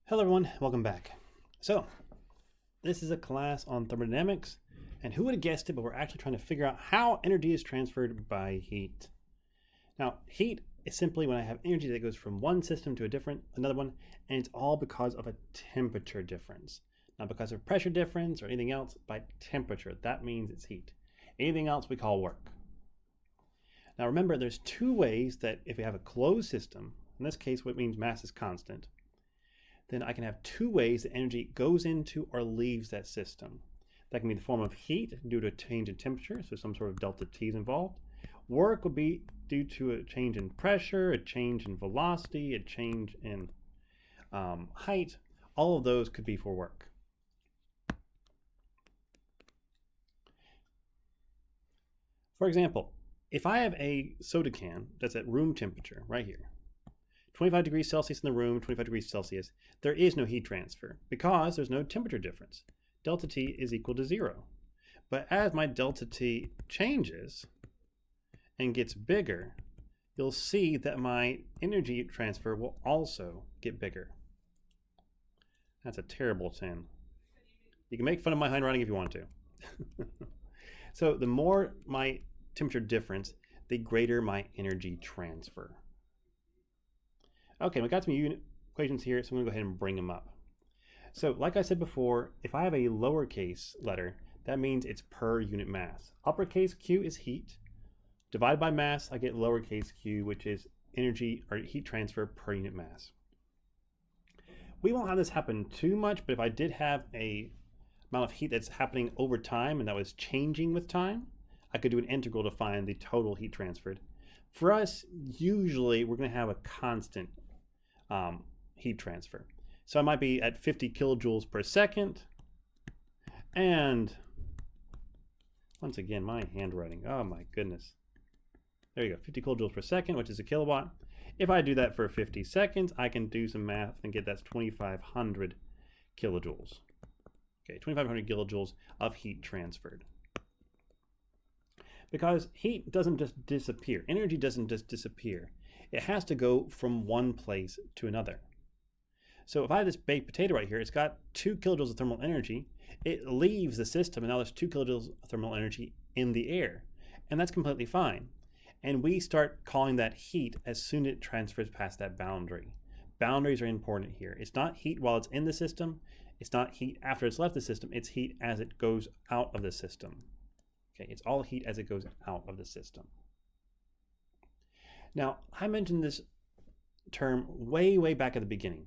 Hello everyone, welcome back. So, this is a class on thermodynamics, and who would have guessed it, but we're actually trying to figure out how energy is transferred by heat. Now, heat is simply when I have energy that goes from one system to another one, and it's all because of a temperature difference. Not because of pressure difference or anything else, by temperature. That means it's heat. Anything else we call work. Now remember, there's two ways that if we have a closed system, in this case what means mass is constant, then I can have two ways that energy goes into or leaves that system. That can be in the form of heat due to a change in temperature, so some sort of delta T is involved. Work would be due to a change in pressure, a change in velocity, a change in height. All of those could be for work. For example, if I have a soda can that's at room temperature right here, 25 degrees Celsius in the room, 25 degrees Celsius, there is no heat transfer because there's no temperature difference. Delta T is equal to 0. But as my delta T changes and gets bigger, you'll see that my energy transfer will also get bigger. That's a terrible 10. You can make fun of my handwriting if you want to. So the more my temperature difference, the greater my energy transfer. Okay, we got some unit equations here, so I'm going to go ahead and bring them up. So like I said before, if I have a lowercase letter, that means it's per unit mass. Uppercase Q is heat. Divided by mass, I get lowercase q, which is energy or heat transfer per unit mass. We won't have this happen too much, but if I did have a amount of heat that's happening over time and that was changing with time, I could do an integral to find the total heat transferred. For us, usually we're going to have a constant heat transfer. So I might be at 50 kilojoules per second. And once again, my handwriting, oh my goodness. There you go, 50 kilojoules per second, which is a kilowatt. If I do that for 50 seconds, I can do some math and get that's 2,500 kilojoules. Okay, 2,500 kilojoules of heat transferred. Because heat doesn't just disappear. Energy doesn't just disappear. It has to go from one place to another. So if I have this baked potato right here, it's got 2 kilojoules of thermal energy. It leaves the system, and now there's 2 kilojoules of thermal energy in the air. And that's completely fine. And we start calling that heat as soon as it transfers past that boundary. Boundaries are important here. It's not heat while it's in the system. It's not heat after it's left the system. It's heat as it goes out of the system. Okay, it's all heat as it goes out of the system. Now, I mentioned this term way back at the beginning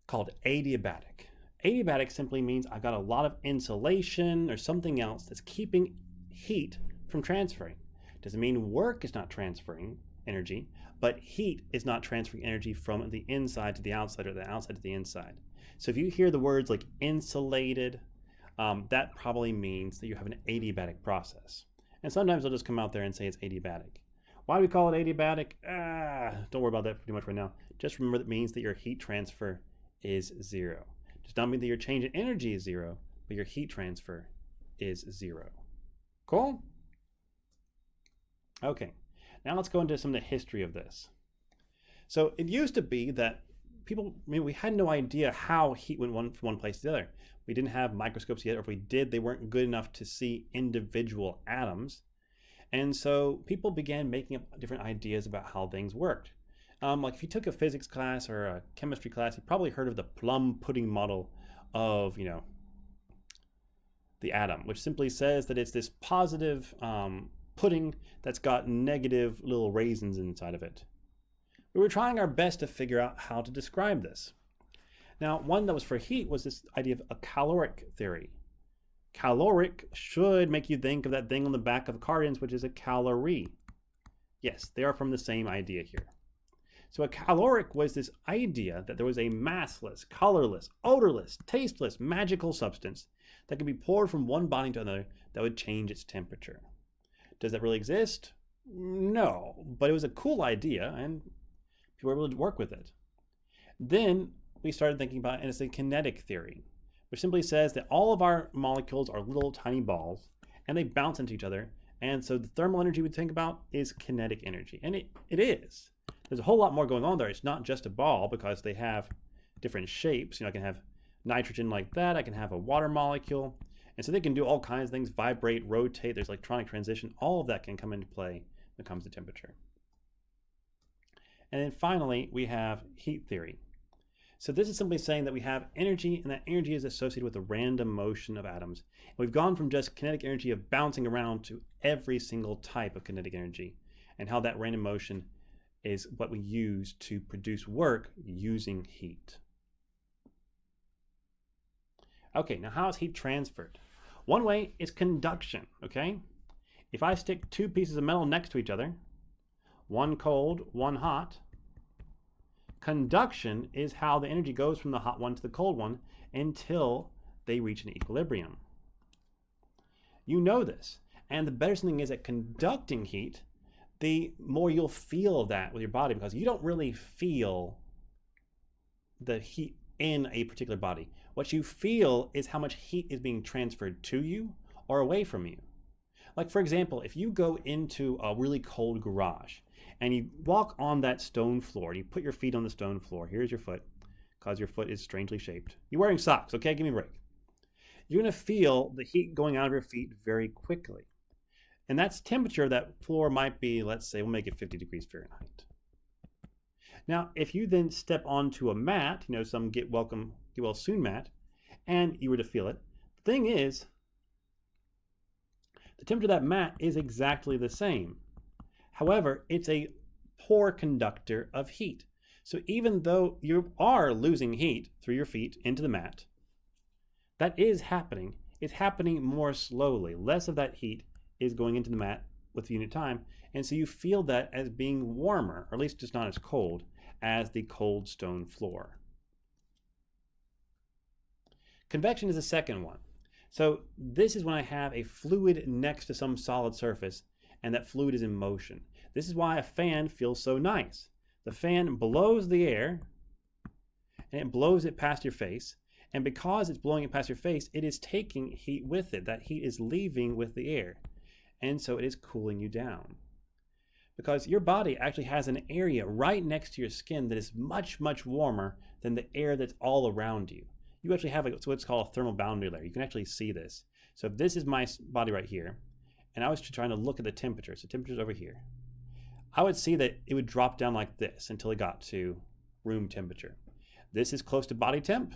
called adiabatic. Adiabatic simply means I've got a lot of insulation or something else that's keeping heat from transferring. Doesn't mean work is not transferring energy, but heat is not transferring energy from the inside to the outside or the outside to the inside. So if you hear the words like insulated, that probably means that you have an adiabatic process. And sometimes they'll just come out there and say it's adiabatic. Why do we call it adiabatic? Don't worry about that too much right now. Just remember that means that your heat transfer is 0. Does not mean that your change in energy is 0, but your heat transfer is 0. Cool? Okay, now let's go into some of the history of this. So it used to be that we had no idea how heat went from one place to the other. We didn't have microscopes yet, or if we did, they weren't good enough to see individual atoms. And so people began making up different ideas about how things worked. Like if you took a physics class or a chemistry class, you probably heard of the plum pudding model of, the atom, which simply says that it's this positive pudding that's got negative little raisins inside of it. We were trying our best to figure out how to describe this. Now, one that was for heat was this idea of a caloric theory. Caloric should make you think of that thing on the back of cartons, which is a calorie. Yes, they are from the same idea here. So a caloric was this idea that there was a massless, colorless, odorless, tasteless, magical substance that could be poured from one body to another that would change its temperature. Does that really exist? No, but it was a cool idea and people were able to work with it. Then we started thinking about it, and it's a kinetic theory, which simply says that all of our molecules are little tiny balls and they bounce into each other. And so the thermal energy we think about is kinetic energy. And it is. There's a whole lot more going on there. It's not just a ball because they have different shapes. I can have nitrogen like that. I can have a water molecule. And so they can do all kinds of things, vibrate, rotate. There's electronic transition. All of that can come into play when it comes to temperature. And then finally, we have heat theory. So this is simply saying that we have energy, and that energy is associated with the random motion of atoms. And we've gone from just kinetic energy of bouncing around to every single type of kinetic energy, and how that random motion is what we use to produce work using heat. Okay, now how is heat transferred? One way is conduction, okay? If I stick two pieces of metal next to each other, one cold, one hot, conduction is how the energy goes from the hot one to the cold one until they reach an equilibrium. You know this. And the better thing is that conducting heat, the more you'll feel that with your body, because you don't really feel the heat in a particular body. What you feel is how much heat is being transferred to you or away from you. Like, for example, if you go into a really cold garage and you walk on that stone floor, and you put your feet on the stone floor, here's your foot, because your foot is strangely shaped. You're wearing socks, okay? Give me a break. You're going to feel the heat going out of your feet very quickly. And that's temperature. That floor might be, let's say, we'll make it 50 degrees Fahrenheit. Now, if you then step onto a mat, some get well soon mat, and you were to feel it, the thing is, the temperature of that mat is exactly the same. However, it's a poor conductor of heat. So even though you are losing heat through your feet into the mat, that is happening. It's happening more slowly. Less of that heat is going into the mat with the unit time, and so you feel that as being warmer, or at least just not as cold as the cold stone floor. Convection is the second one. So this is when I have a fluid next to some solid surface, and that fluid is in motion. This is why a fan feels so nice. The fan blows the air, and it blows it past your face, and because it's blowing it past your face, it is taking heat with it. That heat is leaving with the air, and so it is cooling you down. Because your body actually has an area right next to your skin that is much, much warmer than the air that's all around you. You actually have what's called a thermal boundary layer. You can actually see this. So if this is my body right here, and I was trying to look at the temperature, so temperature's over here, I would see that it would drop down like this until it got to room temperature. This is close to body temp,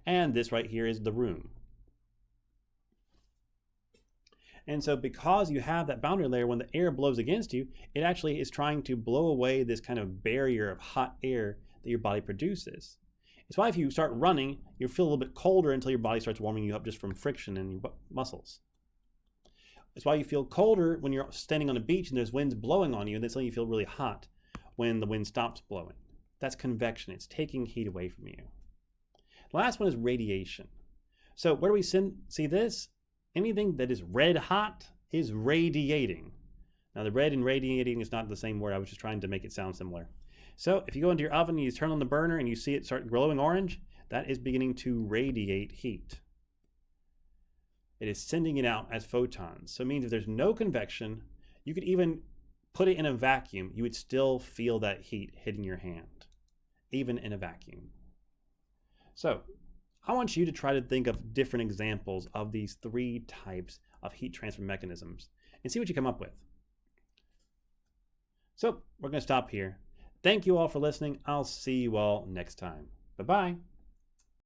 and this right here is the room. And so because you have that boundary layer, when the air blows against you, it actually is trying to blow away this kind of barrier of hot air that your body produces. It's why if you start running, you feel a little bit colder until your body starts warming you up just from friction in your muscles. It's why you feel colder when you're standing on a beach and there's winds blowing on you, and then suddenly you feel really hot when the wind stops blowing. That's convection. It's taking heat away from you. The last one is radiation. So where do we see this? Anything that is red hot is radiating. Now the red and radiating is not the same word. I was just trying to make it sound similar. So if you go into your oven and you turn on the burner and you see it start glowing orange, that is beginning to radiate heat. It is sending it out as photons. So it means if there's no convection, you could even put it in a vacuum, you would still feel that heat hitting your hand, even in a vacuum. So I want you to try to think of different examples of these three types of heat transfer mechanisms and see what you come up with. So we're going to stop here. Thank you all for listening. I'll see you all next time. Bye-bye.